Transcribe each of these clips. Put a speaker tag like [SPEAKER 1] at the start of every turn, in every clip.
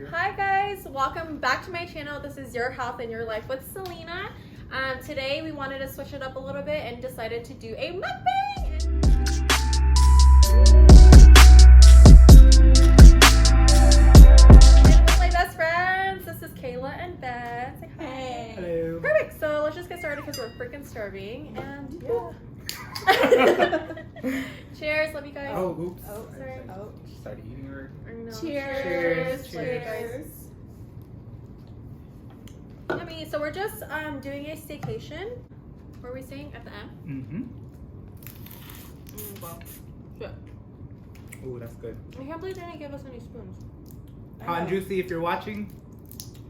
[SPEAKER 1] Hi guys, welcome back to my channel. This is Your Health and Your Life with Selena. Today we wanted to switch it up a little bit and decided to do a mukbang. With my best friends, this is Kayla and Beth. Say hi.
[SPEAKER 2] Hey.
[SPEAKER 3] Hello.
[SPEAKER 1] Perfect. So let's just get started because we're freaking starving and yeah. Cheers, love you guys.
[SPEAKER 3] Oh, oops.
[SPEAKER 1] Oh, sorry.
[SPEAKER 2] Oh.
[SPEAKER 3] Started eating her.
[SPEAKER 1] No.
[SPEAKER 3] Cheers.
[SPEAKER 1] Love you guys. Yummy. So we're just doing a staycation. Where are we staying? At the M? Well, shit.
[SPEAKER 3] Ooh, that's good.
[SPEAKER 1] I can't believe they didn't give us any spoons.
[SPEAKER 3] Hot and juicy if you're watching.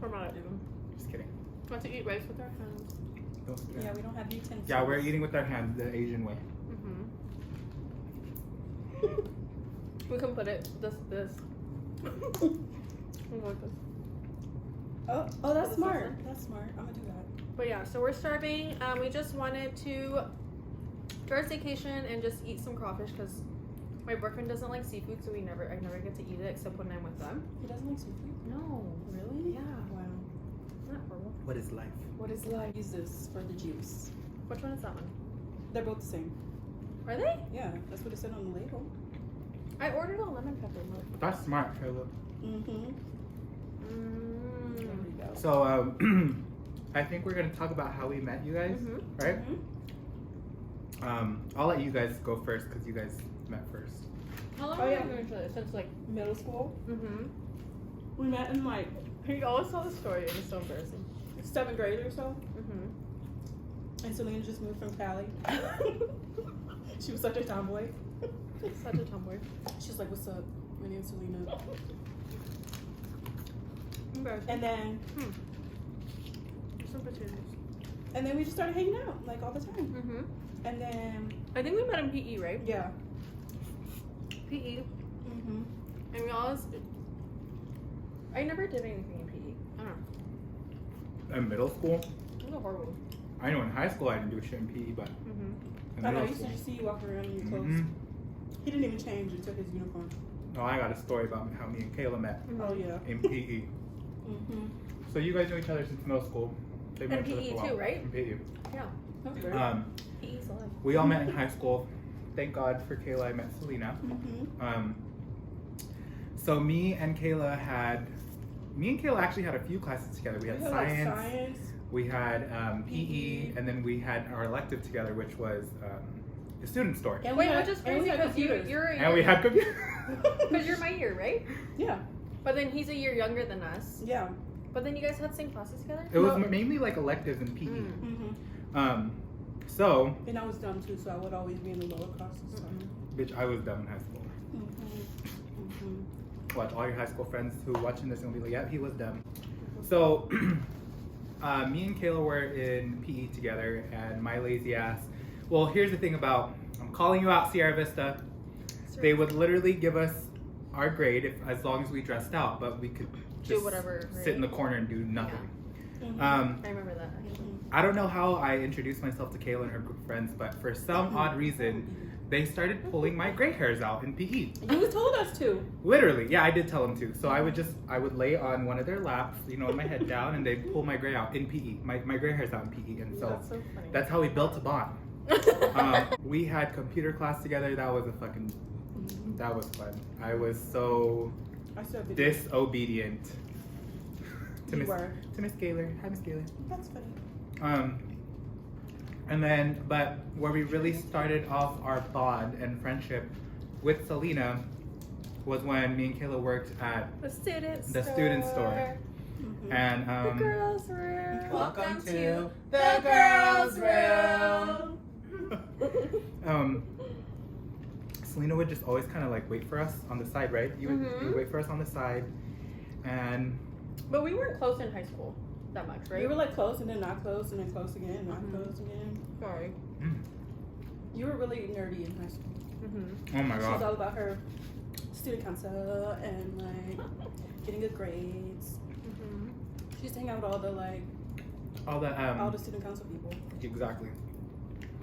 [SPEAKER 1] We're not even.
[SPEAKER 3] Just kidding.
[SPEAKER 1] Want to eat rice with our hands?
[SPEAKER 2] Yeah, we don't have utensils.
[SPEAKER 3] Yeah, we're eating with our hands the Asian way.
[SPEAKER 1] We can put it this. Like this.
[SPEAKER 2] Oh, that's smart. That's smart. I'm gonna do that.
[SPEAKER 1] But yeah, so we're starving. We just wanted to do our staycation and just eat some crawfish because my boyfriend doesn't like seafood, so I never get to eat it except when I'm with them.
[SPEAKER 2] He doesn't like seafood?
[SPEAKER 1] No.
[SPEAKER 2] Really?
[SPEAKER 1] Yeah.
[SPEAKER 2] Wow.
[SPEAKER 1] Not horrible.
[SPEAKER 3] What is life?
[SPEAKER 2] What is life? Use this for the juice.
[SPEAKER 1] Which one is that one?
[SPEAKER 2] They're both the same.
[SPEAKER 1] Are they?
[SPEAKER 2] Yeah, that's what it said on the label.
[SPEAKER 1] I ordered a lemon pepper. Look.
[SPEAKER 3] That's smart, Kayla.
[SPEAKER 2] Mm-hmm. There we go.
[SPEAKER 3] So, I think we're gonna talk about how we met you guys, right? I'll let you guys go first because you guys met first.
[SPEAKER 1] How long
[SPEAKER 2] Oh,
[SPEAKER 1] have
[SPEAKER 2] yeah.
[SPEAKER 1] you known each other? Since like.
[SPEAKER 2] Middle school.
[SPEAKER 1] Mm-hmm.
[SPEAKER 2] We met in like
[SPEAKER 1] You always tell the story and it's so embarrassing.
[SPEAKER 2] 7th grade or so.
[SPEAKER 1] Mm-hmm.
[SPEAKER 2] And Selena just moved from Cali. She was such a tomboy.
[SPEAKER 1] Such a tomboy.
[SPEAKER 2] She was like, "What's up? My name's Selena."
[SPEAKER 1] Embarrassing.
[SPEAKER 2] And then
[SPEAKER 1] Some potatoes.
[SPEAKER 2] we just started hanging out like all the time.
[SPEAKER 1] Mm-hmm.
[SPEAKER 2] And then
[SPEAKER 1] I think we met in PE, right?
[SPEAKER 2] yeah.
[SPEAKER 1] PE.
[SPEAKER 2] Mm-hmm.
[SPEAKER 1] And we always. I never did anything in PE. I don't know.
[SPEAKER 3] In middle school,
[SPEAKER 1] It was horrible.
[SPEAKER 3] I know in high school I didn't do shit in PE, but
[SPEAKER 1] Mm-hmm.
[SPEAKER 3] in
[SPEAKER 2] I know. I
[SPEAKER 3] middle
[SPEAKER 2] used to
[SPEAKER 3] school.
[SPEAKER 2] just see you walking around in your clothes.
[SPEAKER 3] Mhm.
[SPEAKER 2] He didn't even change until his uniform.
[SPEAKER 3] Oh, I got a story about how me and Kayla met
[SPEAKER 2] Oh yeah.
[SPEAKER 3] in PE.
[SPEAKER 2] Mm-hmm.
[SPEAKER 3] So you guys know each other since middle school. They've known
[SPEAKER 1] And
[SPEAKER 3] each other
[SPEAKER 1] PE
[SPEAKER 3] for a while.
[SPEAKER 1] too, right?
[SPEAKER 3] In PE.
[SPEAKER 1] Yeah. PE's alive.
[SPEAKER 3] We all met in high school. Thank God for Kayla, I met Selena.
[SPEAKER 2] Mm-hmm.
[SPEAKER 3] So me and Kayla actually had a few classes together. We had science, we had PE, and then we had our elective together, which was the student store.
[SPEAKER 2] And
[SPEAKER 1] Wait,
[SPEAKER 2] we had,
[SPEAKER 1] which is
[SPEAKER 2] and we
[SPEAKER 1] crazy
[SPEAKER 2] had
[SPEAKER 1] because
[SPEAKER 2] computers.
[SPEAKER 1] you're a year.
[SPEAKER 3] And we had computers.
[SPEAKER 1] Because you're my year, right?
[SPEAKER 2] Yeah.
[SPEAKER 1] But then he's a year younger than us.
[SPEAKER 2] Yeah.
[SPEAKER 1] But then you guys had the same classes together?
[SPEAKER 3] It was mainly like electives in PE.
[SPEAKER 2] Mm-hmm.
[SPEAKER 3] So,
[SPEAKER 2] And I was dumb too, so I would always be in the lower classes. So.
[SPEAKER 3] bitch, I was dumb in high school.
[SPEAKER 2] Mm-hmm. Mm-hmm.
[SPEAKER 3] Watch all your high school friends who watching this and be like, yeah, he was dumb. So, me and Kayla were in PE together, and my lazy ass. Well, here's the thing about, I'm calling you out, Sierra Vista. They would literally give us our grade as long as we dressed out, but we could just
[SPEAKER 1] do whatever,
[SPEAKER 3] sit in the corner and do nothing.
[SPEAKER 2] Mm-hmm.
[SPEAKER 1] I remember that.
[SPEAKER 3] I don't know how I introduced myself to Kayla and her group of friends, but for some odd reason, they started pulling my gray hairs out in PE.
[SPEAKER 2] You told us to.
[SPEAKER 3] Literally, yeah, I did tell them to. So I would lay on one of their laps, you know, with my head down, and they'd pull my gray out in PE. My gray hair's out in PE, and so
[SPEAKER 1] That's so funny.
[SPEAKER 3] that's how we built a bond. We had computer class together. That was fun. I was so
[SPEAKER 2] I saw a video.
[SPEAKER 3] disobedient to
[SPEAKER 2] You were.
[SPEAKER 3] Miss Gaylor. Hi, Miss Gaylor.
[SPEAKER 2] That's funny.
[SPEAKER 3] And then, but where we really started off our bond and friendship with Selena was when me and Kayla worked at
[SPEAKER 1] The student
[SPEAKER 3] store.
[SPEAKER 2] Mm-hmm.
[SPEAKER 3] And
[SPEAKER 1] The girls' room.
[SPEAKER 3] Welcome to
[SPEAKER 1] the girls' room.
[SPEAKER 3] Selena would just always kind of like wait for us on the side, right? You would wait for us on the side, and
[SPEAKER 1] But we weren't close in high school that much, right?
[SPEAKER 2] We were like close and then not close and then close again, not close again.
[SPEAKER 1] Sorry.
[SPEAKER 2] You were really nerdy in high school.
[SPEAKER 1] Mm-hmm.
[SPEAKER 3] oh my
[SPEAKER 2] She was
[SPEAKER 3] god,
[SPEAKER 2] all about her student council and like getting good grades.
[SPEAKER 1] Mm-hmm.
[SPEAKER 2] She used to hang out with all the like
[SPEAKER 3] all the
[SPEAKER 2] student council people.
[SPEAKER 3] exactly.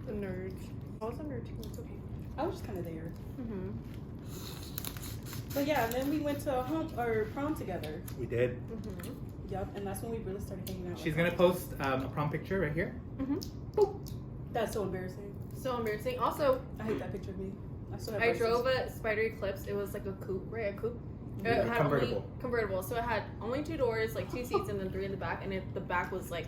[SPEAKER 1] The nerds. I was a nerd too. It's okay.
[SPEAKER 2] I was just kind of there.
[SPEAKER 1] Mm-hmm.
[SPEAKER 2] So yeah, and then we went to prom together.
[SPEAKER 3] We did.
[SPEAKER 1] Mm-hmm.
[SPEAKER 2] Yep, and that's when we really started hanging out.
[SPEAKER 3] She's gonna post a prom picture right here.
[SPEAKER 1] Mm-hmm.
[SPEAKER 2] That's so embarrassing.
[SPEAKER 1] So embarrassing. Also,
[SPEAKER 2] I hate that picture of me. I still have
[SPEAKER 1] I
[SPEAKER 2] braces.
[SPEAKER 1] drove a Spider Eclipse. It was like a coupe, right? A coupe.
[SPEAKER 3] Yeah,
[SPEAKER 1] It had
[SPEAKER 3] convertible.
[SPEAKER 1] only convertible. So it had only 2 doors, like 2 seats, and then 3 in the back. And the back was like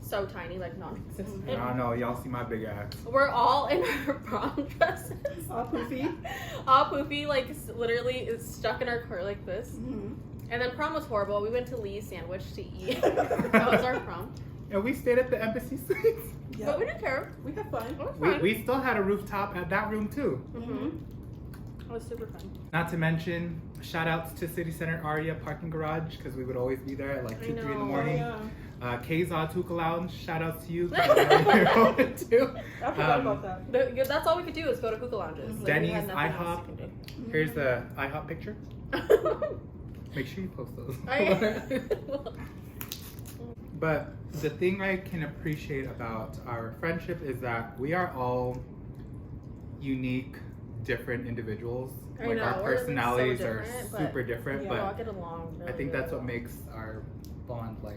[SPEAKER 1] so tiny, like non-existent.
[SPEAKER 3] I don't know. Y'all see my big ass.
[SPEAKER 1] We're all in our prom dresses.
[SPEAKER 2] All poofy.
[SPEAKER 1] All poofy, like literally is stuck in our car like this.
[SPEAKER 2] Mm-hmm.
[SPEAKER 1] And then prom was horrible. We went to Lee's Sandwich to eat. That was our prom.
[SPEAKER 3] And we stayed at the Embassy Suites.
[SPEAKER 2] Yep.
[SPEAKER 1] But we didn't care.
[SPEAKER 2] We had fun.
[SPEAKER 1] It was
[SPEAKER 3] We,
[SPEAKER 1] fun.
[SPEAKER 3] we still had a rooftop at that room too.
[SPEAKER 1] Mm-hmm. It was super fun.
[SPEAKER 3] Not to mention, shout outs to City Center Aria Parking Garage because we would always be there at like 2, 3 in the
[SPEAKER 1] know.
[SPEAKER 3] morning.
[SPEAKER 2] Yeah.
[SPEAKER 3] K's Hookah Lounge, shout out to you. 'cause you're home too.
[SPEAKER 2] I forgot about that.
[SPEAKER 1] That's all we could do is go to hookah lounges.
[SPEAKER 2] Mhm.
[SPEAKER 1] Like, we
[SPEAKER 3] Denny's,
[SPEAKER 1] had nothing else
[SPEAKER 3] IHOP.
[SPEAKER 1] we could
[SPEAKER 3] Here's the IHOP picture.
[SPEAKER 1] do.
[SPEAKER 3] Make sure you post those.
[SPEAKER 1] I-
[SPEAKER 3] But the thing I can appreciate about our friendship is that we are all unique, different individuals.
[SPEAKER 1] I
[SPEAKER 3] Like
[SPEAKER 1] know,
[SPEAKER 3] our
[SPEAKER 1] we're, like, so
[SPEAKER 3] personalities are
[SPEAKER 1] different, but
[SPEAKER 3] super different,
[SPEAKER 2] yeah.
[SPEAKER 1] we all
[SPEAKER 3] but
[SPEAKER 1] get along.
[SPEAKER 3] I
[SPEAKER 1] Really,
[SPEAKER 3] think that's
[SPEAKER 1] really
[SPEAKER 3] what
[SPEAKER 1] well.
[SPEAKER 3] makes our bond like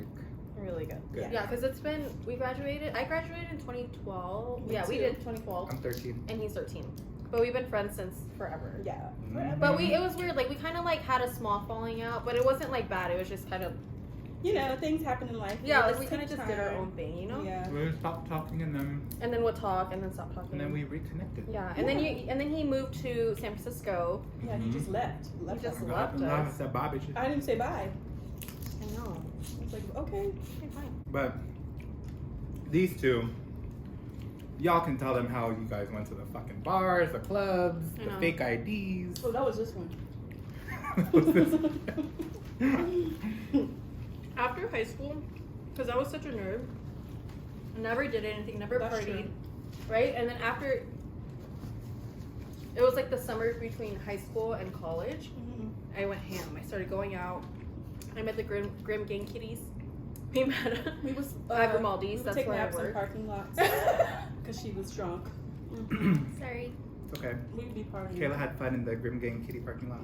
[SPEAKER 1] Really good.
[SPEAKER 3] good.
[SPEAKER 1] Yeah, because it's been, we graduated, I graduated in 2012.
[SPEAKER 2] Me
[SPEAKER 1] Yeah, we
[SPEAKER 2] too.
[SPEAKER 1] did 2012.
[SPEAKER 3] I'm 13.
[SPEAKER 1] And he's 13. But we've been friends since forever.
[SPEAKER 2] Yeah.
[SPEAKER 3] Mhm.
[SPEAKER 1] But it was weird. Like, we kind of like had a small falling out, but it wasn't like bad. It was just kind of,
[SPEAKER 2] You know, things happen in life.
[SPEAKER 1] yeah,
[SPEAKER 2] It
[SPEAKER 1] like we kind of
[SPEAKER 2] took
[SPEAKER 1] just did our
[SPEAKER 2] time.
[SPEAKER 1] own thing, you know?
[SPEAKER 2] Yeah.
[SPEAKER 3] We stopped talking
[SPEAKER 1] And then we'll talk and then stop talking.
[SPEAKER 3] and then we reconnected.
[SPEAKER 1] Yeah, and then he moved to San Francisco.
[SPEAKER 2] Yeah, he
[SPEAKER 3] Mhm.
[SPEAKER 2] just left. Left
[SPEAKER 1] just
[SPEAKER 2] us.
[SPEAKER 1] left.
[SPEAKER 3] I said bye, bitches.
[SPEAKER 2] I didn't say bye.
[SPEAKER 1] I know.
[SPEAKER 2] I was like, okay.
[SPEAKER 1] Okay, fine.
[SPEAKER 3] But these two, y'all can tell them how you guys went to the fucking bars, the clubs,
[SPEAKER 1] I
[SPEAKER 3] the
[SPEAKER 1] know.
[SPEAKER 3] fake IDs.
[SPEAKER 2] Oh, that was this one.
[SPEAKER 1] After high school, because I was such a nerd, I never did anything, never
[SPEAKER 2] That's
[SPEAKER 1] partied,
[SPEAKER 2] true.
[SPEAKER 1] right? And then after, it was like the summer between high school and college,
[SPEAKER 2] Mhm.
[SPEAKER 1] I went ham. I started going out. I met the Grim Gang Kitties. We met
[SPEAKER 2] We was
[SPEAKER 1] Grimaldi's.
[SPEAKER 2] we would
[SPEAKER 1] That's
[SPEAKER 2] take
[SPEAKER 1] where I
[SPEAKER 2] naps in
[SPEAKER 1] work.
[SPEAKER 2] parking lots because she was drunk.
[SPEAKER 1] Sorry.
[SPEAKER 3] Okay.
[SPEAKER 2] We'd be partying.
[SPEAKER 3] Kayla had fun in the Grim Gang Kitty parking lot.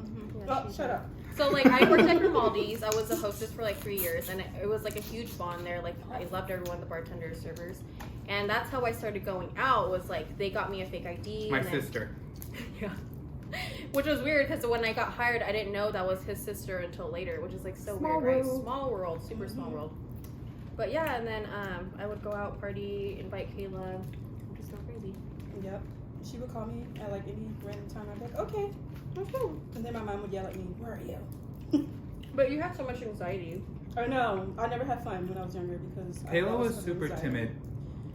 [SPEAKER 2] Oh, shut up.
[SPEAKER 1] So like I worked at Grimaldi's. I was a hostess for like 3 years, and it was like a huge bond there. Like I loved everyone, the bartenders, servers, and that's how I started going out. Was like they got me a fake ID.
[SPEAKER 3] My
[SPEAKER 1] and then-
[SPEAKER 3] sister.
[SPEAKER 1] Yeah. Which was weird because when I got hired, I didn't know that was his sister until later, which is like so
[SPEAKER 2] Small
[SPEAKER 1] weird, right?
[SPEAKER 2] world.
[SPEAKER 1] Small world, super small world. But yeah, and then I would go out, party, invite Kayla, just go crazy.
[SPEAKER 2] Yep. She would call me at like any random time. I'd be like, okay. And then my mom would yell at me, where are you?
[SPEAKER 1] But you have so much anxiety.
[SPEAKER 2] Or no, I never had fun when I was younger because I
[SPEAKER 3] Kayla
[SPEAKER 2] always
[SPEAKER 3] was
[SPEAKER 2] had
[SPEAKER 3] super
[SPEAKER 2] anxiety.
[SPEAKER 3] timid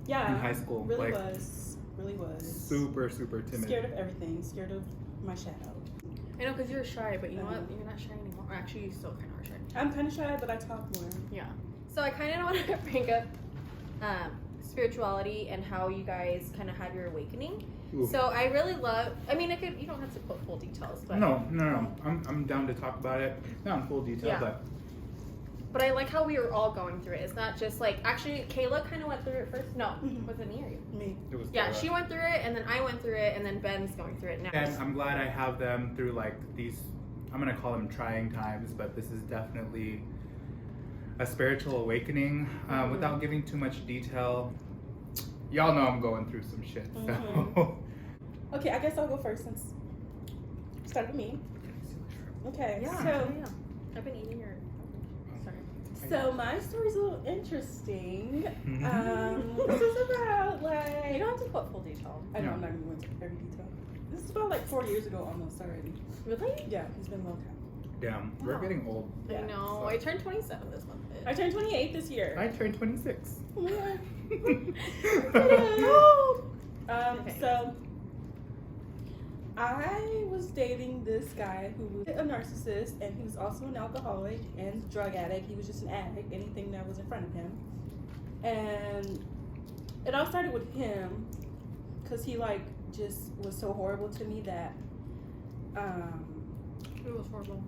[SPEAKER 2] Yeah.
[SPEAKER 3] in high school.
[SPEAKER 2] Really
[SPEAKER 3] like
[SPEAKER 2] was. Really was.
[SPEAKER 3] super timid.
[SPEAKER 2] Scared of everything. Scared of my shadow.
[SPEAKER 1] I know, because you're shy, but you know what? You're not shy anymore. Or actually, you still kind of are shy.
[SPEAKER 2] I'm kind of shy, but I talk more.
[SPEAKER 1] Yeah. So I kind of want to bring up spirituality and how you guys kind of had your awakening.
[SPEAKER 3] Ooh.
[SPEAKER 1] So I really love. I mean, you don't have to put full details, but
[SPEAKER 3] No. I'm down to talk about it. Not in full detail,
[SPEAKER 1] Yeah. But I like how we were all going through it. It's not just like actually Kayla kind of went through it first. No,
[SPEAKER 2] Mhm.
[SPEAKER 1] was it me or you?
[SPEAKER 2] Me.
[SPEAKER 3] it was
[SPEAKER 1] Yeah,
[SPEAKER 3] Kayla.
[SPEAKER 1] she went through it, and then I went through it, and then Ben's going through it now.
[SPEAKER 3] And I'm glad I have them through like these, I'm gonna call them trying times, but this is definitely a spiritual awakening.
[SPEAKER 1] Mhm.
[SPEAKER 3] Without giving too much detail, y'all know I'm going through some shit. So.
[SPEAKER 2] Mhm. Okay, I guess I'll go first since start with me. Okay,
[SPEAKER 1] Yeah,
[SPEAKER 2] so
[SPEAKER 1] yeah. I've been eating your. Sorry.
[SPEAKER 2] so my story's a little interesting.
[SPEAKER 3] Mhm.
[SPEAKER 2] This is about like
[SPEAKER 1] You don't have to put full detail.
[SPEAKER 2] I know
[SPEAKER 3] Yeah.
[SPEAKER 2] I'm not gonna go into every detail. This is about like 4 years ago almost already.
[SPEAKER 1] Really?
[SPEAKER 2] Yeah, it's been a long time.
[SPEAKER 3] Damn, we're
[SPEAKER 1] Wow.
[SPEAKER 3] getting old.
[SPEAKER 2] Yeah.
[SPEAKER 1] I know.
[SPEAKER 3] So-
[SPEAKER 1] I turned 27 this month.
[SPEAKER 2] I turned 28 this year.
[SPEAKER 3] I turned 26.
[SPEAKER 2] Oh my God.
[SPEAKER 1] Okay.
[SPEAKER 2] So I was dating this guy who was a narcissist, and he was also an alcoholic and drug addict. He was just an addict, anything that was in front of him. And it all started with him because he like just was so horrible to me that
[SPEAKER 1] It was horrible.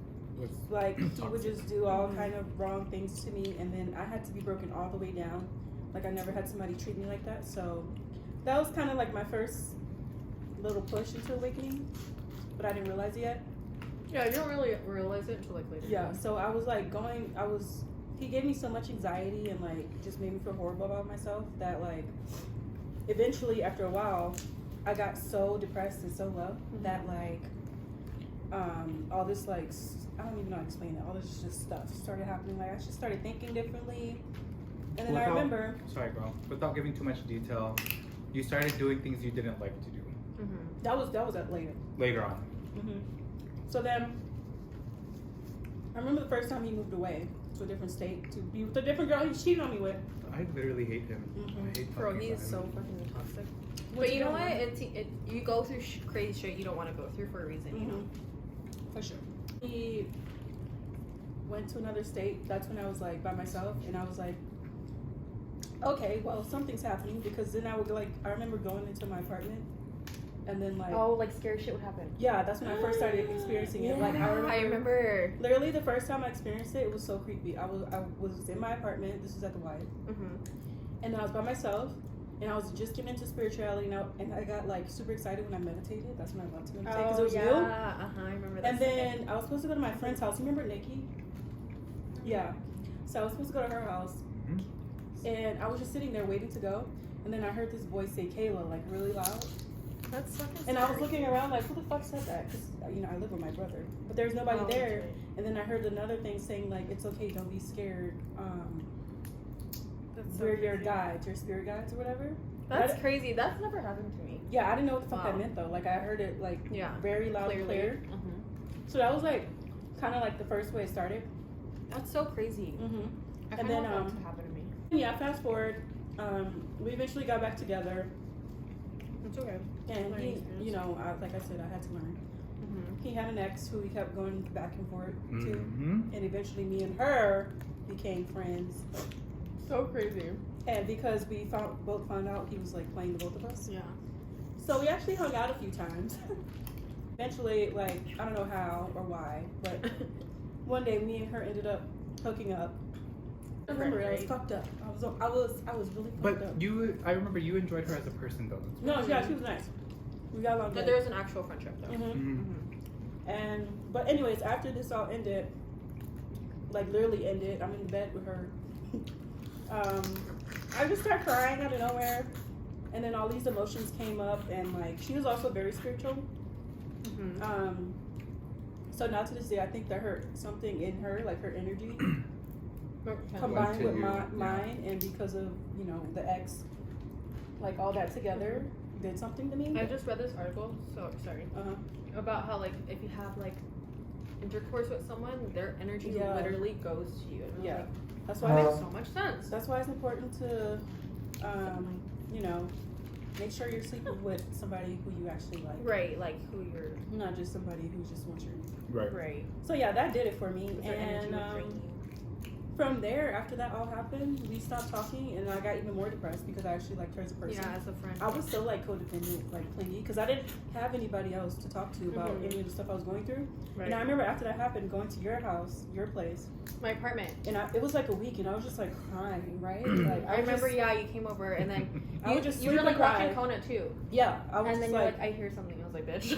[SPEAKER 2] like he would just do all kind of wrong things to me, and then I had to be broken all the way down. Like I never had somebody treat me like that. So that was kind of like my first little push into awakening, but I didn't realize it yet.
[SPEAKER 1] Yeah, you don't really realize it until like later.
[SPEAKER 2] Yeah, so I was like he gave me so much anxiety and like just made me feel horrible about myself that like eventually after a while I got so depressed and so low that like all this like I don't even know how to explain it. All this just stuff started happening. Like I just started thinking differently, and then I remember.
[SPEAKER 3] Sorry, girl. Without giving too much detail, you started doing things you didn't like to do.
[SPEAKER 2] That was at later.
[SPEAKER 3] Later on.
[SPEAKER 2] So then, I remember the first time he moved away to a different state to be with a different girl he cheated on me with.
[SPEAKER 3] I literally hate him. I hate
[SPEAKER 1] Bro,
[SPEAKER 3] talking
[SPEAKER 1] he's
[SPEAKER 3] about
[SPEAKER 1] so
[SPEAKER 3] him.
[SPEAKER 1] fucking toxic. But you know what? You go through crazy shit you don't want to go through for a reason, you know?
[SPEAKER 2] For sure. He went to another state. That's when I was like by myself, and I was like, okay, well something's happening, because then I would like I remember going into my apartment, and then like
[SPEAKER 1] like scary shit would happen.
[SPEAKER 2] yeah, that's when I first started experiencing it. Like I remember literally the first time I experienced it, it was so creepy. I was in my apartment. This was at the Y, and I was by myself. And I was just getting into spirituality now, and I got like super excited when I meditated. That's when I loved to meditate because it was real.
[SPEAKER 1] I remember that.
[SPEAKER 2] And then I was supposed to go to my friend's house. You remember Nikki? Yeah. So I was supposed to go to her house, and I was just sitting there waiting to go. And then I heard this voice say Kayla like really loud.
[SPEAKER 1] That's fucking
[SPEAKER 2] And I was looking around like, who the fuck said that? Because you know I live with my brother, but there's nobody there. And then I heard another thing saying like, it's okay, don't be scared. We're your guides, your spirit guides or whatever.
[SPEAKER 1] That's crazy. That's never happened to me.
[SPEAKER 2] Yeah, I didn't know what the fuck that meant though. Like I heard it like very loud and clear. So that was like kind of like the first way it started.
[SPEAKER 1] That's so crazy.
[SPEAKER 2] And then
[SPEAKER 1] that to happen to me.
[SPEAKER 2] Yeah, fast forward. We eventually got back together.
[SPEAKER 1] It's okay.
[SPEAKER 2] And he, you know, like I said, I had to learn. He had an ex who he kept going back and forth to, and eventually me and her became friends.
[SPEAKER 1] So crazy.
[SPEAKER 2] And because we both found out he was like playing the both of us.
[SPEAKER 1] Yeah.
[SPEAKER 2] So we actually hung out a few times. Eventually, like I don't know how or why, but one day me and her ended up hooking up. I remember I was fucked up. I was really fucked up.
[SPEAKER 3] But I remember you enjoyed her as a person though.
[SPEAKER 2] No, yeah, she was nice. We got along.
[SPEAKER 1] But there was an actual friendship though.
[SPEAKER 2] But anyways, after this all ended, like literally ended, I'm in bed with her. I just started crying out of nowhere, and then all these emotions came up, and like she was also very spiritual. So now to this day, I think that something in her, like her energy, combined with mine, and because of the ex, like all that together, did something to me.
[SPEAKER 1] I just read this article. So sorry. About how like if you have like intercourse with someone, their energy literally goes to you. And like,
[SPEAKER 2] that's why it makes
[SPEAKER 1] so much sense.
[SPEAKER 2] That's why it's important to, make sure you're sleeping with somebody who you actually like.
[SPEAKER 1] Right, like who you're.
[SPEAKER 2] Not just somebody who just wants your.
[SPEAKER 3] Right.
[SPEAKER 2] So yeah, that did it for me. And from there, after that all happened, we stopped talking, and I got even more depressed because I actually liked her as a person.
[SPEAKER 1] Yeah, as a friend.
[SPEAKER 2] I was still like codependent, like clingy, because I didn't have anybody else to talk to about any of the stuff I was going through. Right. And I remember after that happened, going to your house, your place,
[SPEAKER 1] my apartment,
[SPEAKER 2] and it was like a week, and I was just like crying, right? Like
[SPEAKER 1] I remember, you came over, and then you were like
[SPEAKER 2] cry.
[SPEAKER 1] watching Kona too.
[SPEAKER 2] Yeah, I was.
[SPEAKER 1] And then
[SPEAKER 2] you're
[SPEAKER 1] like, I hear something. I was like, bitch.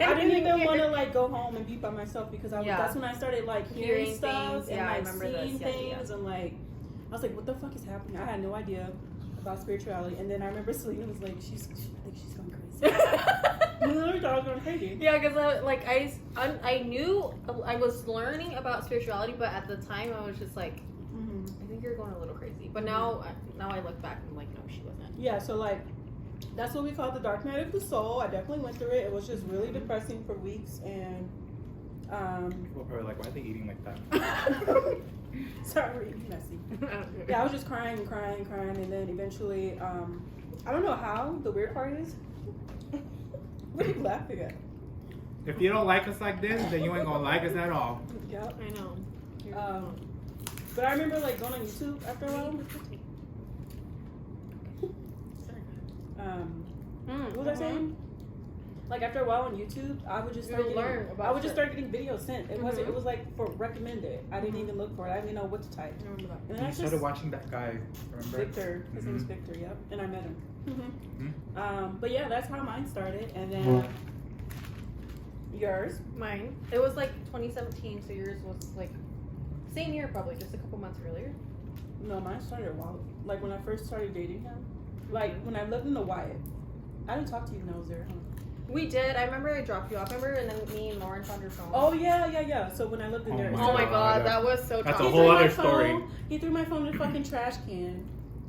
[SPEAKER 2] I didn't even want to like go home and be by myself because that's when I started like hearing stuff
[SPEAKER 1] things,
[SPEAKER 2] and like seeing things and like I was like, what the fuck is happening? I had no idea about spirituality, and then I remember Selena was like, I think she's going crazy. I literally thought I was going crazy.
[SPEAKER 1] Yeah, because I knew I was learning about spirituality, but at the time I was just like, I think you're going a little crazy. But now I look back and I'm like, no, she wasn't.
[SPEAKER 2] Yeah, so like that's what we call the dark night of the soul. I definitely went through it. It was just really depressing for weeks, and
[SPEAKER 3] people are like, why are they eating like that?
[SPEAKER 2] Sorry, messy. Yeah, I was just crying, and then eventually, I don't know how. The weird part is, what are you laughing at?
[SPEAKER 3] If you don't like us like this, then you ain't gonna like us at all.
[SPEAKER 2] Yep.
[SPEAKER 1] I know.
[SPEAKER 2] But I remember like going on YouTube after a while. What was I saying? Like after a while on YouTube, I would just start getting videos sent. It wasn't. It was like for recommended. I didn't even look for it. I didn't know what to type.
[SPEAKER 3] And I started watching that guy. Remember?
[SPEAKER 2] Victor. His name's Victor. Yep. And I met him. But yeah, that's how mine started. And then Yours?
[SPEAKER 1] Mine. It was like 2017, so yours was like same year probably, just a couple months earlier.
[SPEAKER 2] No, mine started a while. Like when I first started dating him. Like when I lived in the Wyatt. I didn't talk to you when I was there, huh?
[SPEAKER 1] We did. I remember I dropped you off. Remember, and then me and Lauren found your phone.
[SPEAKER 2] Oh yeah. So when I lived in there,
[SPEAKER 1] Oh my god, that was so.
[SPEAKER 3] That's
[SPEAKER 1] tough.
[SPEAKER 3] a whole other story.
[SPEAKER 2] He threw my phone in the fucking trash can.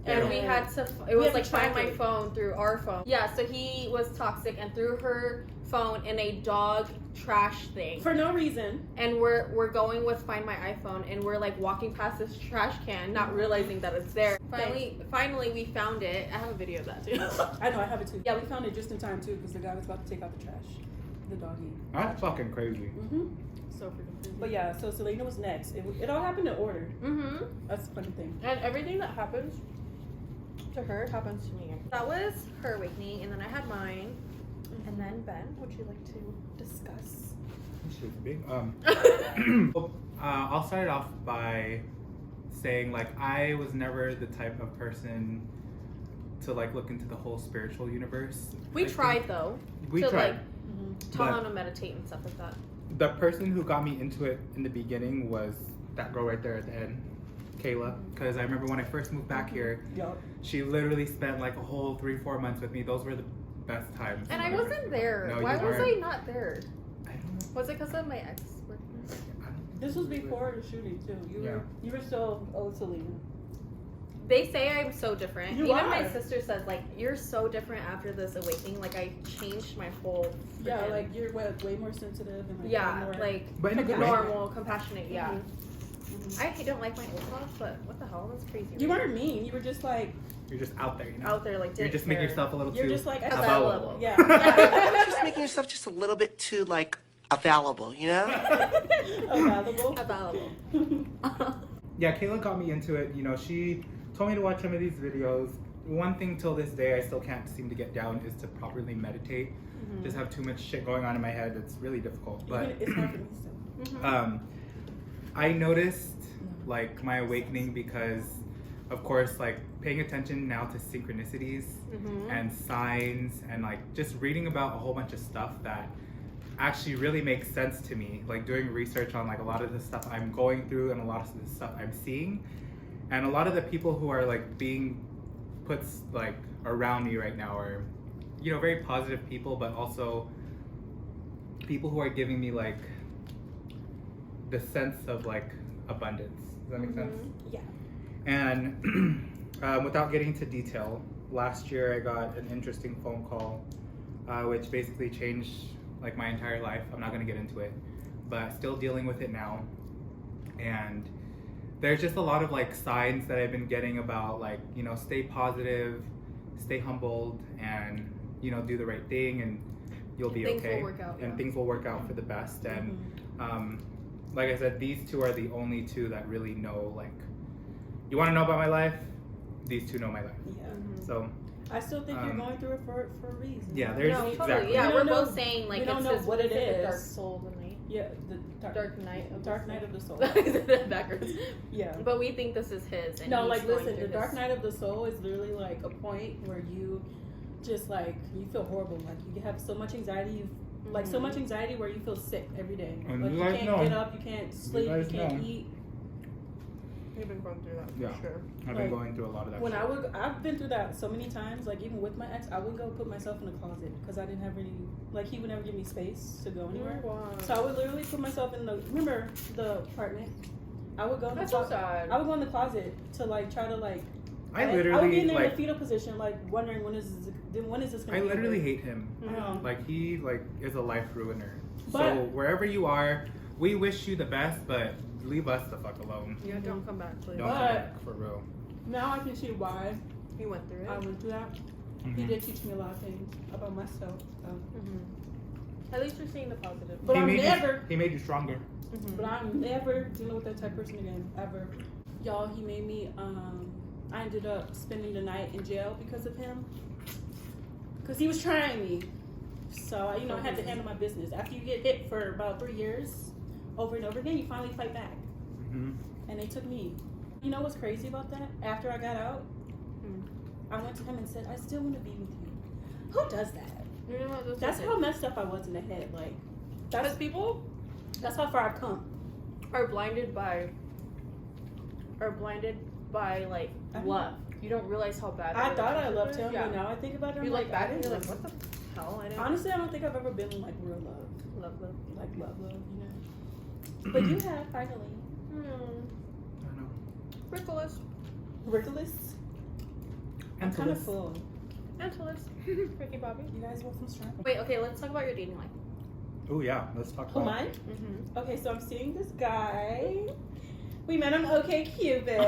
[SPEAKER 1] And we had to. It was like find my
[SPEAKER 2] it.
[SPEAKER 1] phone through our phone. Yeah. So he was toxic and threw her phone in a dog trash thing
[SPEAKER 2] For no reason.
[SPEAKER 1] and we're going with find my iPhone and we're like walking past this trash can not realizing that it's there. Finally we found it. I have a video of that too.
[SPEAKER 2] I know, I have it too. Yeah, we found it just in time too because the guy was about to take out the trash. The doggy.
[SPEAKER 3] That's fucking crazy.
[SPEAKER 1] So freaking crazy.
[SPEAKER 2] But yeah, so Selena was next. It all happened in order. That's the funny thing.
[SPEAKER 1] And everything that happens to her happens to me. That was her awakening, and then I had mine, and then Ben. Would you like to discuss?
[SPEAKER 3] This shit's big. I'll start it off by saying like I was never the type of person to like look into the whole spiritual universe.
[SPEAKER 1] We tried though.
[SPEAKER 3] We
[SPEAKER 1] to
[SPEAKER 3] tried.
[SPEAKER 1] like tell them to meditate and stuff like that.
[SPEAKER 3] The person who got me into it in the beginning was that girl right there at the end, Kayla. Because I remember when I first moved back here, she literally spent like a whole 3-4 months with me. Those were the best times.
[SPEAKER 1] And I wasn't there.
[SPEAKER 3] No,
[SPEAKER 1] Why
[SPEAKER 3] you
[SPEAKER 1] was I
[SPEAKER 3] weren't.
[SPEAKER 1] not there?
[SPEAKER 3] I don't know.
[SPEAKER 1] Was it because of my ex?
[SPEAKER 2] This was before the shooting too. You were still old Selena.
[SPEAKER 1] They say I'm so different.
[SPEAKER 2] You
[SPEAKER 1] Even
[SPEAKER 2] are.
[SPEAKER 1] my sister says like you're so different after this awakening. Like I changed my whole.
[SPEAKER 2] Yeah,
[SPEAKER 1] freaking-
[SPEAKER 2] like you're way more sensitive and like
[SPEAKER 1] yeah,
[SPEAKER 2] more,
[SPEAKER 1] like
[SPEAKER 3] But in a good way.
[SPEAKER 1] normal, compassionate. Yeah. I don't like my old self, but what the hell? That's crazy.
[SPEAKER 2] You weren't mean. You were just like
[SPEAKER 3] You're just out there, you know.
[SPEAKER 1] out there, like
[SPEAKER 3] You're
[SPEAKER 1] didn't
[SPEAKER 3] just making
[SPEAKER 1] care.
[SPEAKER 3] yourself a little
[SPEAKER 2] you're
[SPEAKER 3] too
[SPEAKER 2] just like
[SPEAKER 1] At that
[SPEAKER 3] available.
[SPEAKER 1] level.
[SPEAKER 2] Yeah.
[SPEAKER 4] Just making yourself just a little bit too like available, you know?
[SPEAKER 2] Available.
[SPEAKER 1] Available.
[SPEAKER 3] Yeah, Kayla got me into it. You know, she told me to watch some of these videos. One thing till this day I still can't seem to get down is to properly meditate. Just have too much shit going on in my head. It's really difficult. But
[SPEAKER 2] It's hard for me still.
[SPEAKER 3] I noticed like my awakening because, of course, like paying attention now to synchronicities and signs and like just reading about a whole bunch of stuff that actually really makes sense to me. Like doing research on like a lot of the stuff I'm going through and a lot of the stuff I'm seeing, and a lot of the people who are like being put like around me right now are, you know, very positive people, but also people who are giving me like the sense of like abundance. Does that make sense?
[SPEAKER 2] Yeah.
[SPEAKER 3] And without getting into detail, last year I got an interesting phone call, which basically changed like my entire life. I'm not gonna get into it, but still dealing with it now. And there's just a lot of like signs that I've been getting about like, you know, stay positive, stay humbled, and you know, do the right thing, and you'll be
[SPEAKER 1] Things
[SPEAKER 3] okay.
[SPEAKER 1] will work out,
[SPEAKER 3] and
[SPEAKER 1] yeah.
[SPEAKER 3] things will work out for the best. And like I said, these two are the only two that really know, like, you want to know about my life? These two know my life.
[SPEAKER 2] Yeah.
[SPEAKER 3] So
[SPEAKER 2] I still think you're going through it for a reason.
[SPEAKER 3] yeah, there's
[SPEAKER 1] No, totally.
[SPEAKER 3] exactly.
[SPEAKER 1] Yeah,
[SPEAKER 2] We
[SPEAKER 1] we're
[SPEAKER 2] don't know-
[SPEAKER 1] both saying like
[SPEAKER 2] we don't
[SPEAKER 1] it's
[SPEAKER 2] know
[SPEAKER 1] his,
[SPEAKER 2] what it
[SPEAKER 1] the
[SPEAKER 2] is.
[SPEAKER 1] dark soul, the night.
[SPEAKER 2] Yeah, the
[SPEAKER 1] Dark night of
[SPEAKER 2] dark
[SPEAKER 1] the
[SPEAKER 2] night
[SPEAKER 1] soul.
[SPEAKER 2] of the soul.
[SPEAKER 1] Backwards.
[SPEAKER 2] Yeah.
[SPEAKER 1] But we think this is his. And
[SPEAKER 2] No,
[SPEAKER 1] he's
[SPEAKER 2] like
[SPEAKER 1] going
[SPEAKER 2] listen,
[SPEAKER 1] through
[SPEAKER 2] the dark
[SPEAKER 1] his-
[SPEAKER 2] night of the soul is literally like a point where you just like you feel horrible, like you have so much anxiety, like so much anxiety where you feel sick every day.
[SPEAKER 3] And
[SPEAKER 2] Like
[SPEAKER 3] you
[SPEAKER 2] you
[SPEAKER 3] guys
[SPEAKER 2] can't
[SPEAKER 3] know.
[SPEAKER 2] get up, you can't sleep, you
[SPEAKER 3] guys
[SPEAKER 2] can't
[SPEAKER 3] know.
[SPEAKER 2] eat.
[SPEAKER 1] We've been going through that for
[SPEAKER 3] Yeah.
[SPEAKER 1] sure.
[SPEAKER 3] I've been
[SPEAKER 2] Like,
[SPEAKER 3] going through a lot of that
[SPEAKER 2] When
[SPEAKER 3] shit.
[SPEAKER 2] I've been through that so many times, like even with my ex, I would go put myself in a closet because I didn't have any, like he would never give me space to go anywhere.
[SPEAKER 1] Wow.
[SPEAKER 2] So I would literally put myself in the, remember the apartment? I would go in the
[SPEAKER 1] That's so
[SPEAKER 2] closet.
[SPEAKER 1] sad.
[SPEAKER 2] I would go in the closet to like try to like.
[SPEAKER 3] I
[SPEAKER 2] would be
[SPEAKER 3] literally
[SPEAKER 2] in there in
[SPEAKER 3] like
[SPEAKER 2] the fetal position, like wondering when is this gonna
[SPEAKER 3] I
[SPEAKER 2] be
[SPEAKER 3] literally
[SPEAKER 2] over?
[SPEAKER 3] hate him.
[SPEAKER 2] I know.
[SPEAKER 3] Like he like is a life ruiner. So
[SPEAKER 2] But-
[SPEAKER 3] wherever you are, we wish you the best, but leave us the fuck alone.
[SPEAKER 1] Yeah, don't come back, please.
[SPEAKER 3] Don't come
[SPEAKER 2] But-
[SPEAKER 3] back for real.
[SPEAKER 2] Now I can see why
[SPEAKER 1] We went through it.
[SPEAKER 2] I went through that. He did teach me a lot of things about myself.
[SPEAKER 1] At least you're seeing the positive.
[SPEAKER 2] But
[SPEAKER 3] he
[SPEAKER 2] I'm
[SPEAKER 3] made
[SPEAKER 2] never,
[SPEAKER 3] he made you stronger.
[SPEAKER 2] but I'm never dealing with that type of person again, ever. Y'all, he made me, I ended up spending the night in jail because of him. Because he was trying me. So, I had to handle my business. After you get hit for about 3 years, over and over again, you finally fight back. And they took me. You know what's crazy about that? After I got out, I went to him and said, I still want to be with you. Who does that?
[SPEAKER 1] You know what?
[SPEAKER 2] That's how messed up I was in the head. Like,
[SPEAKER 1] Because people
[SPEAKER 2] That's how far I've come.
[SPEAKER 1] are blinded by like love. You don't realize how bad.
[SPEAKER 2] I
[SPEAKER 1] the
[SPEAKER 2] thought I
[SPEAKER 1] relationship
[SPEAKER 2] loved
[SPEAKER 1] is.
[SPEAKER 2] him,
[SPEAKER 1] Yeah.
[SPEAKER 2] but now I think about it, I'm
[SPEAKER 1] You
[SPEAKER 2] like,
[SPEAKER 1] look back
[SPEAKER 2] I
[SPEAKER 1] and
[SPEAKER 2] didn't
[SPEAKER 1] you're like,
[SPEAKER 2] love
[SPEAKER 1] what the hell? I didn't.
[SPEAKER 2] Honestly, I don't think I've ever been in like real love.
[SPEAKER 1] Love.
[SPEAKER 2] Like love, you know. But you have finally.
[SPEAKER 3] I don't know.
[SPEAKER 1] Ridiculous.
[SPEAKER 2] Ridiculous. I'm kind of full.
[SPEAKER 1] Antilles. Ricky Bobby.
[SPEAKER 2] You guys want some shrimp?
[SPEAKER 1] Wait, okay, let's talk about your dating life.
[SPEAKER 3] Oh yeah, let's talk
[SPEAKER 2] Oh,
[SPEAKER 3] about.
[SPEAKER 2] mine?
[SPEAKER 1] Mm-hmm.
[SPEAKER 2] Okay, so I'm seeing this guy. We met on OK Cupid.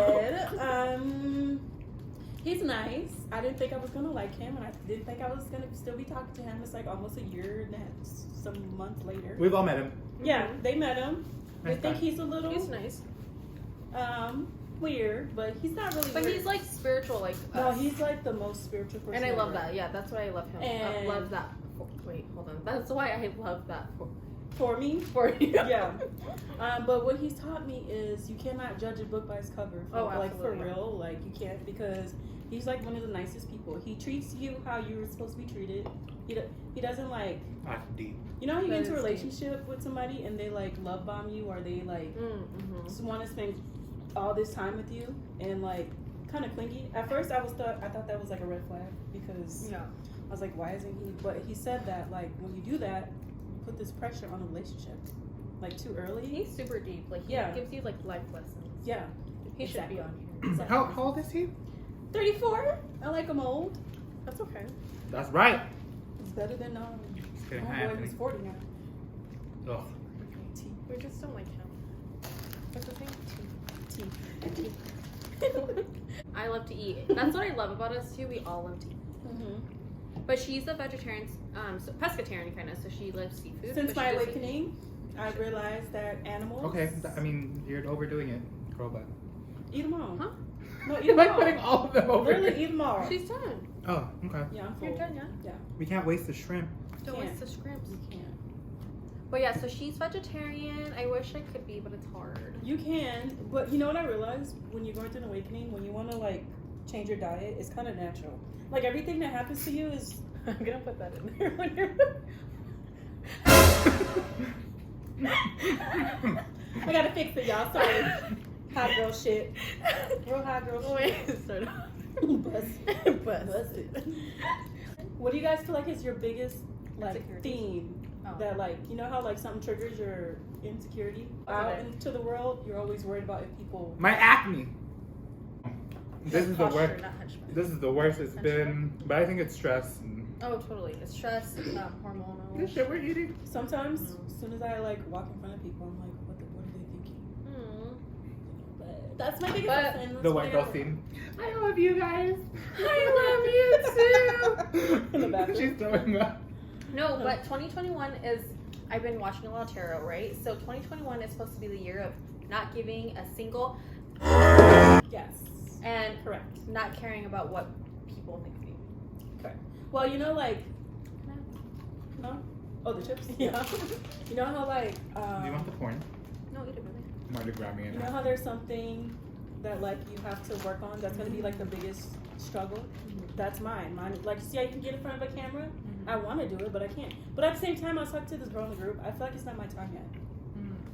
[SPEAKER 2] He's nice. I didn't think I was gonna like him, and I didn't think I was gonna still be talking to him. It's like almost a year and some months later.
[SPEAKER 3] We've all met him.
[SPEAKER 2] Yeah, they met him.
[SPEAKER 3] Nice
[SPEAKER 2] They think
[SPEAKER 3] guy.
[SPEAKER 2] he's a little
[SPEAKER 1] He's nice.
[SPEAKER 2] weird, but he's not really
[SPEAKER 1] But
[SPEAKER 2] weird.
[SPEAKER 1] he's like spiritual, like
[SPEAKER 2] No,
[SPEAKER 1] us.
[SPEAKER 2] he's like the most spiritual person.
[SPEAKER 1] And I love
[SPEAKER 2] ever.
[SPEAKER 1] that. Yeah, that's why I love him.
[SPEAKER 2] And-
[SPEAKER 1] I love that. Wait, hold on. That's why I love that
[SPEAKER 2] For me,
[SPEAKER 1] for you.
[SPEAKER 2] yeah. But what he's taught me is you cannot judge a book by its cover.
[SPEAKER 1] Oh,
[SPEAKER 2] Like for
[SPEAKER 1] absolutely.
[SPEAKER 2] real, like you can't, because he's like one of the nicest people. He treats you how you were supposed to be treated. He doesn't like,
[SPEAKER 3] That's deep.
[SPEAKER 2] you know how you
[SPEAKER 1] That
[SPEAKER 2] get into a
[SPEAKER 1] is deep.
[SPEAKER 2] relationship with somebody and they like love bomb you, or they like
[SPEAKER 1] Mm-hmm.
[SPEAKER 2] just want to spend all this time with you and like kind of clingy. At first I thought that was like a red flag, because
[SPEAKER 1] Yeah.
[SPEAKER 2] I was like, why isn't he? But he said that like when you do that, you put this pressure on the relationship, like too early.
[SPEAKER 1] He's super deep. Like he
[SPEAKER 2] Yeah.
[SPEAKER 1] gives you like life lessons.
[SPEAKER 2] Yeah.
[SPEAKER 1] He should
[SPEAKER 2] Exactly.
[SPEAKER 1] be on here.
[SPEAKER 2] Exactly.
[SPEAKER 3] How old is he?
[SPEAKER 2] 34. I like him old.
[SPEAKER 1] That's okay.
[SPEAKER 3] That's right.
[SPEAKER 2] It's better than
[SPEAKER 3] Just kidding.
[SPEAKER 2] my
[SPEAKER 3] Hi,
[SPEAKER 2] boy
[SPEAKER 3] Anthony.
[SPEAKER 2] who's 40 now.
[SPEAKER 3] Ugh.
[SPEAKER 1] We just don't like him. What's the thing?
[SPEAKER 2] T.
[SPEAKER 1] I love to eat. That's what I love about us too. We all love to eat. But she's a vegetarian, so pescatarian kind of. So she loves seafood.
[SPEAKER 2] Since
[SPEAKER 1] but
[SPEAKER 2] my
[SPEAKER 1] she doesn't
[SPEAKER 2] awakening, I realized that animals.
[SPEAKER 3] Okay, I mean you're overdoing it, girl. But
[SPEAKER 2] Eat them all.
[SPEAKER 1] Huh?
[SPEAKER 2] No, eat
[SPEAKER 3] you're
[SPEAKER 2] them
[SPEAKER 3] like
[SPEAKER 2] all.
[SPEAKER 3] putting all of them over.
[SPEAKER 2] Literally
[SPEAKER 3] here.
[SPEAKER 2] eat them all.
[SPEAKER 1] eat. She's done.
[SPEAKER 3] Oh, okay.
[SPEAKER 2] Yeah, I'm full.
[SPEAKER 1] You're done, yeah.
[SPEAKER 3] We can't waste the shrimp.
[SPEAKER 1] Don't
[SPEAKER 2] Can't.
[SPEAKER 1] waste the scrimps.
[SPEAKER 2] You can't.
[SPEAKER 1] But yeah, so she's vegetarian. I wish I could be, but it's hard.
[SPEAKER 2] You can, but you know what I realized when you're going through an awakening, when you want to like change your diet, it's kind of natural. Like everything that happens to you is.
[SPEAKER 1] I'm gonna put that in there when you're.
[SPEAKER 2] I gotta fix it, y'all. Sorry. Hot girl shit. Real hot girl shit.
[SPEAKER 1] Wait, start off.
[SPEAKER 2] Bust.
[SPEAKER 1] Busted.
[SPEAKER 2] What do you guys feel like is your biggest like
[SPEAKER 1] Insecurities.
[SPEAKER 2] theme?
[SPEAKER 1] Oh.
[SPEAKER 2] That like, you know how like something triggers your insecurity out
[SPEAKER 1] Okay.
[SPEAKER 2] into the world, you're always worried about if people.
[SPEAKER 3] My acne. This is the
[SPEAKER 1] Posture,
[SPEAKER 3] worst.
[SPEAKER 1] not henchman.
[SPEAKER 3] This is the worst it's been. But I think it's stress. And
[SPEAKER 1] Oh, totally. It's stress, hormonal.
[SPEAKER 3] this shit we're eating.
[SPEAKER 2] Sometimes,
[SPEAKER 1] Mm.
[SPEAKER 2] as soon as I like walk in front of people, I'm like, what are they thinking?
[SPEAKER 1] Mm.
[SPEAKER 2] But that's my biggest
[SPEAKER 1] But
[SPEAKER 2] lesson. That's
[SPEAKER 3] The
[SPEAKER 2] what
[SPEAKER 3] white
[SPEAKER 2] I
[SPEAKER 3] girl
[SPEAKER 2] got.
[SPEAKER 3] scene. I love you guys.
[SPEAKER 2] I love you too. In the bathroom.
[SPEAKER 3] She's throwing up.
[SPEAKER 1] No, but 2021 is. I've been watching a lot of tarot, right? So 2021 is supposed to be the year of not giving a single
[SPEAKER 2] Yes.
[SPEAKER 1] and
[SPEAKER 2] Correct.
[SPEAKER 1] not caring about what people think of you.
[SPEAKER 2] Correct. Well, you know, like, no? Oh, the chips?
[SPEAKER 1] Yeah.
[SPEAKER 2] You know how, like,
[SPEAKER 3] Do you want the porn?
[SPEAKER 1] No, eat it, really.
[SPEAKER 3] I'm already grabbing it
[SPEAKER 2] you know
[SPEAKER 3] now.
[SPEAKER 2] how there's something that, like, you have to work on that's going to be, like, the biggest struggle? That's mine. Like, see how you can get in front of a camera? I want to do it, but I can't. But at the same time, I was talking to this girl in the group. I feel like it's not my time yet.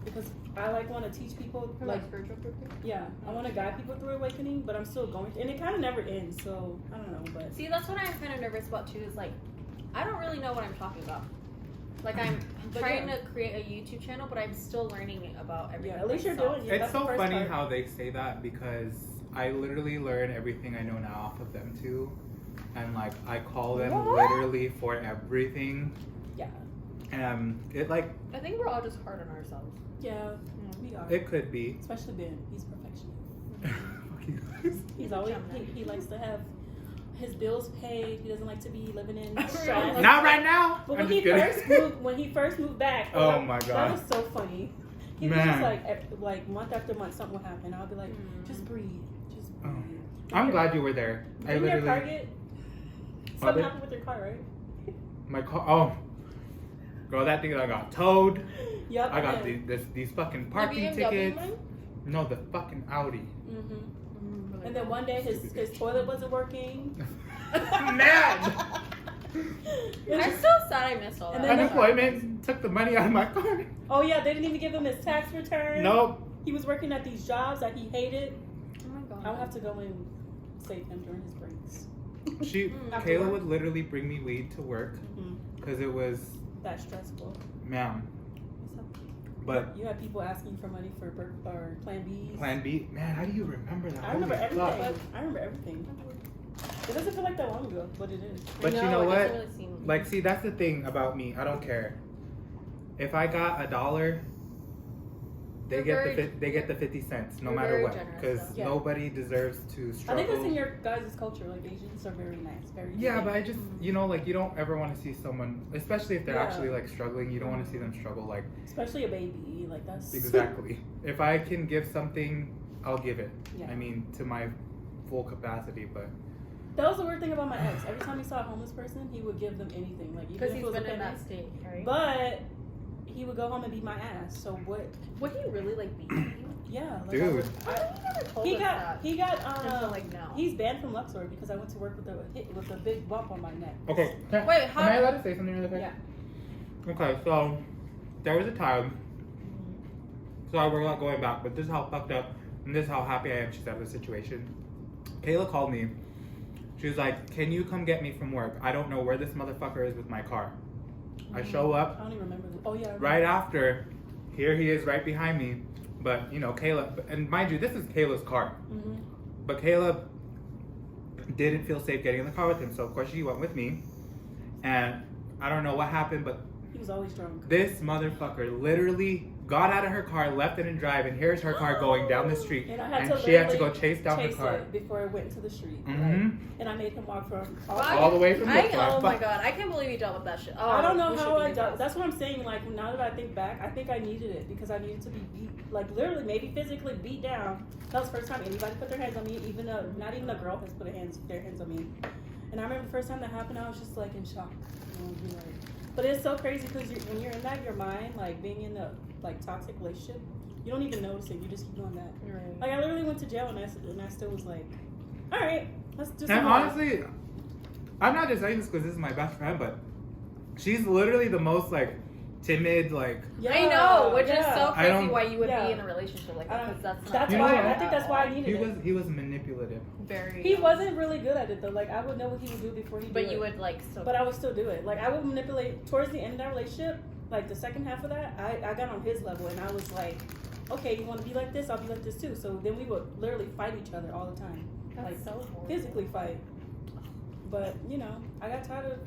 [SPEAKER 2] Because I, like, want to teach people,
[SPEAKER 1] For
[SPEAKER 2] like,
[SPEAKER 1] like spiritual group.
[SPEAKER 2] yeah, I want to guide people through awakening, but I'm still going. And it kind of never ends, so I don't know, but.
[SPEAKER 1] See, that's what I'm kind of nervous about too. Is like, I don't really know what I'm talking about. Like I'm
[SPEAKER 2] But
[SPEAKER 1] trying
[SPEAKER 2] yeah.
[SPEAKER 1] to create a YouTube channel, but I'm still learning about everything.
[SPEAKER 2] Yeah, at least you're
[SPEAKER 1] myself.
[SPEAKER 2] doing it.
[SPEAKER 3] It's
[SPEAKER 2] That's the
[SPEAKER 3] so
[SPEAKER 2] first
[SPEAKER 3] funny
[SPEAKER 2] part.
[SPEAKER 3] how they say that because I literally learn everything I know now off of them too. And like I call them
[SPEAKER 2] What?
[SPEAKER 3] literally for everything.
[SPEAKER 2] Yeah.
[SPEAKER 3] It like
[SPEAKER 1] I think we're all just hard on ourselves.
[SPEAKER 2] Yeah, we are.
[SPEAKER 3] it could be.
[SPEAKER 2] Especially Ben. He's perfectionist.
[SPEAKER 3] Fuck you guys.
[SPEAKER 2] He's always he likes to have his bills paid. He doesn't like to be living in
[SPEAKER 1] Really?
[SPEAKER 2] stress.
[SPEAKER 3] Not right now.
[SPEAKER 2] But
[SPEAKER 3] I'm
[SPEAKER 2] when
[SPEAKER 3] just
[SPEAKER 2] he
[SPEAKER 3] kidding.
[SPEAKER 2] first moved back,
[SPEAKER 3] Oh my
[SPEAKER 2] that
[SPEAKER 3] God.
[SPEAKER 2] was so funny. He was
[SPEAKER 3] Man.
[SPEAKER 2] just like month after month something would happen. I'll be like, just breathe, just
[SPEAKER 3] Oh.
[SPEAKER 2] breathe.
[SPEAKER 3] I'm glad you were there. I
[SPEAKER 2] Didn't your car
[SPEAKER 3] literally
[SPEAKER 2] get
[SPEAKER 3] What
[SPEAKER 2] something
[SPEAKER 3] did-
[SPEAKER 2] happened with your car, right?
[SPEAKER 3] my car. Oh, girl, that thing that got towed.
[SPEAKER 2] Yep.
[SPEAKER 3] I got these fucking parking
[SPEAKER 1] The BMW
[SPEAKER 3] tickets.
[SPEAKER 1] one?
[SPEAKER 3] No, the fucking Audi.
[SPEAKER 2] Mm-hmm. And then one day his toilet wasn't working.
[SPEAKER 3] Man.
[SPEAKER 1] I'm so sad I missed all that.
[SPEAKER 2] And then
[SPEAKER 3] Unemployment took the money out of my car.
[SPEAKER 2] Oh yeah, they didn't even give him his tax return.
[SPEAKER 3] Nope.
[SPEAKER 2] He was working at these jobs that he hated.
[SPEAKER 1] Oh my god.
[SPEAKER 2] I would have to go and save him during his breaks. After
[SPEAKER 3] Kayla
[SPEAKER 2] work.
[SPEAKER 3] would literally bring me weed to work because it was,
[SPEAKER 2] That's stressful.
[SPEAKER 3] ma'am. But
[SPEAKER 2] You had people asking for money for or Plan B's.
[SPEAKER 3] Plan B, man, how do you remember that?
[SPEAKER 2] I remember
[SPEAKER 3] Holy
[SPEAKER 2] everything.
[SPEAKER 3] fuck.
[SPEAKER 2] I remember everything. It doesn't feel like that long ago, but it is.
[SPEAKER 3] But
[SPEAKER 1] No,
[SPEAKER 3] you know
[SPEAKER 1] it
[SPEAKER 3] what?
[SPEAKER 1] doesn't really seem-
[SPEAKER 3] Like, see, that's the thing about me. I don't care. If I got $1, they get the 50 cents no
[SPEAKER 1] you're
[SPEAKER 3] matter
[SPEAKER 1] very
[SPEAKER 3] what,
[SPEAKER 1] generous,
[SPEAKER 3] because
[SPEAKER 2] though. Yeah.
[SPEAKER 3] nobody deserves to
[SPEAKER 2] I
[SPEAKER 3] struggle.
[SPEAKER 2] think that's in your guys' culture. Like Asians are very nice, very.
[SPEAKER 3] Yeah,
[SPEAKER 2] giving.
[SPEAKER 3] but I just, you know, like, you don't ever want to see someone, especially if they're
[SPEAKER 2] Yeah.
[SPEAKER 3] actually like struggling. You don't want to see them struggle. Like,
[SPEAKER 2] especially a baby, like that's
[SPEAKER 3] exactly. If I can give something, I'll give it.
[SPEAKER 2] Yeah.
[SPEAKER 3] I mean, to my full capacity, but.
[SPEAKER 2] That was the weird thing about my ex. Every time he saw a homeless person, he would give them anything, like even
[SPEAKER 1] Because
[SPEAKER 2] if
[SPEAKER 1] he's
[SPEAKER 2] it was a
[SPEAKER 1] been in
[SPEAKER 2] penny.
[SPEAKER 1] that state, right?
[SPEAKER 2] But he would go home and beat my ass. So what?
[SPEAKER 1] Would he really like beat you?
[SPEAKER 2] Yeah, like
[SPEAKER 3] Dude.
[SPEAKER 2] he got
[SPEAKER 1] Until, like, now.
[SPEAKER 2] he's banned from Luxor because I went to work with a big bump on my neck.
[SPEAKER 3] Okay.
[SPEAKER 1] Wait, how?
[SPEAKER 3] Am I allowed to say something really quick?
[SPEAKER 2] Yeah.
[SPEAKER 3] Okay, so there was a time. So we're not going back, but this is how fucked up and this is how happy I am she's out of the situation. Kayla called me. She was like, "Can you come get me from work? I don't know where this motherfucker is with my car." I show
[SPEAKER 2] I
[SPEAKER 3] up
[SPEAKER 2] don't even remember. Oh yeah. I remember.
[SPEAKER 3] right after. Here he is right behind me. But you know, Kayla, and mind you, this is Kayla's car.
[SPEAKER 2] Mhm.
[SPEAKER 3] But Kayla didn't feel safe getting in the car with him, so of course she went with me. And I don't know what happened, but
[SPEAKER 2] He was always drunk.
[SPEAKER 3] this motherfucker literally got out of her car, left it in drive, and here's her car going down the street.
[SPEAKER 2] And I had
[SPEAKER 3] And
[SPEAKER 2] to
[SPEAKER 3] she had to go
[SPEAKER 2] literally
[SPEAKER 3] chase down her
[SPEAKER 2] chase
[SPEAKER 3] car.
[SPEAKER 2] it before it went into the street.
[SPEAKER 3] Mhm.
[SPEAKER 2] Like, and I made him walk from
[SPEAKER 3] All the way from the
[SPEAKER 1] Oh my
[SPEAKER 3] car.
[SPEAKER 1] god, I can't believe you dealt with that shit. Oh,
[SPEAKER 2] I don't know
[SPEAKER 1] we should
[SPEAKER 2] how
[SPEAKER 1] be
[SPEAKER 2] I dealt.
[SPEAKER 1] best.
[SPEAKER 2] That's what I'm saying. Like now that I think back, I think I needed it because I needed to be beat, like literally, maybe physically beat down. That was the first time anybody put their hands on me. Not even a girl has put their hands on me. And I remember the first time that happened, I was just like in shock. You know, like, but it's so crazy because when you're in that your mind, like being in a like toxic relationship, you don't even notice it. You just keep doing that.
[SPEAKER 1] Right.
[SPEAKER 2] Like I literally went to jail and I still was like, all right, let's do
[SPEAKER 3] And
[SPEAKER 2] some more.
[SPEAKER 3] honestly, I'm not just saying this because this is my best friend, but she's literally the most like timid, like.
[SPEAKER 1] I know, which is
[SPEAKER 2] yeah.
[SPEAKER 1] so
[SPEAKER 3] I
[SPEAKER 1] crazy
[SPEAKER 3] don't-
[SPEAKER 1] why you would
[SPEAKER 2] yeah.
[SPEAKER 1] be in a relationship like that because that's not
[SPEAKER 2] That's
[SPEAKER 3] You know
[SPEAKER 2] why
[SPEAKER 3] what?
[SPEAKER 2] I think that's why I needed it.
[SPEAKER 3] He was manipulative.
[SPEAKER 1] very.
[SPEAKER 2] He wasn't really good at it though. Like I would know what he would do before he.
[SPEAKER 1] But
[SPEAKER 2] do
[SPEAKER 1] you
[SPEAKER 2] it.
[SPEAKER 1] would like still.
[SPEAKER 2] But I would still do it. Like I would manipulate towards the end of that relationship. Like the second half of that, I got on his level and I was like, okay, you want to be like this? I'll be like this too. So then we would literally fight each other all the time,
[SPEAKER 1] That's
[SPEAKER 2] like
[SPEAKER 1] so horrible.
[SPEAKER 2] physically fight. But you know, I got tired of.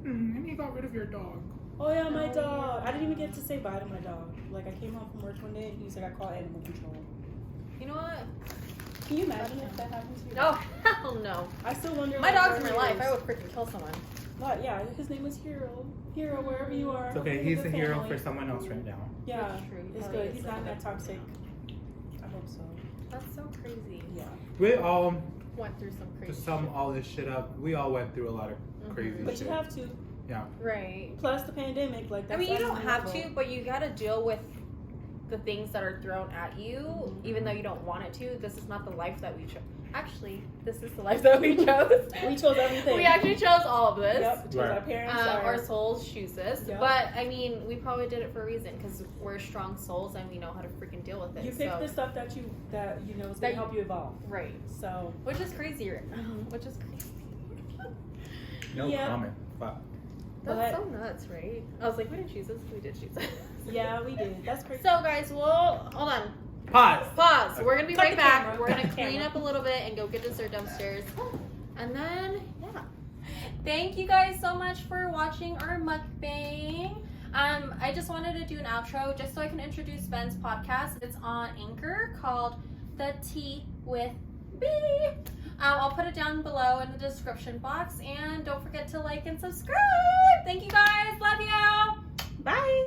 [SPEAKER 3] And you got rid of your dog.
[SPEAKER 2] Oh yeah, my dog. I didn't even get to say bye to my dog. Like I came home from work one day and he was like, I call animal control.
[SPEAKER 1] You know what?
[SPEAKER 2] Can you imagine if that happened to you?
[SPEAKER 1] Oh hell no.
[SPEAKER 2] I still wonder.
[SPEAKER 1] My
[SPEAKER 2] like,
[SPEAKER 1] dog's in
[SPEAKER 2] where
[SPEAKER 1] real
[SPEAKER 2] he
[SPEAKER 1] life.
[SPEAKER 2] is.
[SPEAKER 1] I would freaking kill someone.
[SPEAKER 2] But yeah, his name was Hero. Hero, wherever you are.
[SPEAKER 3] It's okay,
[SPEAKER 2] With
[SPEAKER 3] he's
[SPEAKER 2] the
[SPEAKER 3] a hero
[SPEAKER 2] family.
[SPEAKER 3] for someone else right now.
[SPEAKER 2] Yeah,
[SPEAKER 1] That's true. He
[SPEAKER 2] it's
[SPEAKER 1] probably
[SPEAKER 2] good.
[SPEAKER 1] is
[SPEAKER 2] He's not
[SPEAKER 1] like
[SPEAKER 2] that
[SPEAKER 1] a-
[SPEAKER 2] toxic. I hope so.
[SPEAKER 1] That's so crazy.
[SPEAKER 2] Yeah.
[SPEAKER 3] We all,
[SPEAKER 1] Went through some
[SPEAKER 3] to
[SPEAKER 1] crazy.
[SPEAKER 3] sum all this shit up, we all went through a lot of crazy
[SPEAKER 2] But
[SPEAKER 3] shit.
[SPEAKER 2] you have to.
[SPEAKER 3] Yeah.
[SPEAKER 1] Right.
[SPEAKER 2] Plus the pandemic, like
[SPEAKER 1] I
[SPEAKER 2] that's
[SPEAKER 1] mean, you don't
[SPEAKER 2] actually
[SPEAKER 1] have
[SPEAKER 2] horrible.
[SPEAKER 1] to, but you gotta deal with the things that are thrown at you, even though you don't want it to. This is not the life that we chose. Actually, this is the life that we chose.
[SPEAKER 2] We chose everything.
[SPEAKER 1] We actually chose all of this.
[SPEAKER 2] Yep. We chose
[SPEAKER 3] Right.
[SPEAKER 2] our parents.
[SPEAKER 1] Our souls choose this,
[SPEAKER 2] Yep.
[SPEAKER 1] but I mean, we probably did it for a reason because we're strong souls and we know how to freaking deal with it.
[SPEAKER 2] You picked
[SPEAKER 1] so.
[SPEAKER 2] the stuff that you know is
[SPEAKER 1] That
[SPEAKER 2] gonna
[SPEAKER 1] you-
[SPEAKER 2] help you evolve.
[SPEAKER 1] Right,
[SPEAKER 2] So
[SPEAKER 1] which is crazy right now.
[SPEAKER 2] Mhm.
[SPEAKER 1] Which is crazy.
[SPEAKER 3] No
[SPEAKER 2] Yeah.
[SPEAKER 3] comment. But
[SPEAKER 1] That's
[SPEAKER 2] But-
[SPEAKER 1] so nuts, right? I was like, we didn't choose this. We did choose this.
[SPEAKER 2] yeah, we did. That's crazy.
[SPEAKER 1] So, guys, we'll hold on.
[SPEAKER 3] pause.
[SPEAKER 1] Pause. We're gonna be
[SPEAKER 2] Cut
[SPEAKER 1] right
[SPEAKER 2] the
[SPEAKER 1] back.
[SPEAKER 2] camera.
[SPEAKER 1] We're
[SPEAKER 2] Cut
[SPEAKER 1] gonna
[SPEAKER 2] the
[SPEAKER 1] clean
[SPEAKER 2] camera.
[SPEAKER 1] up a little bit and go get dessert downstairs. And then, yeah. Thank you guys so much for watching our mukbang. I just wanted to do an outro just so I can introduce Ben's podcast. It's on Anchor called The Tea with B. I'll put it down below in the description box. And don't forget to like and subscribe. Thank you guys. Love you.
[SPEAKER 2] Bye.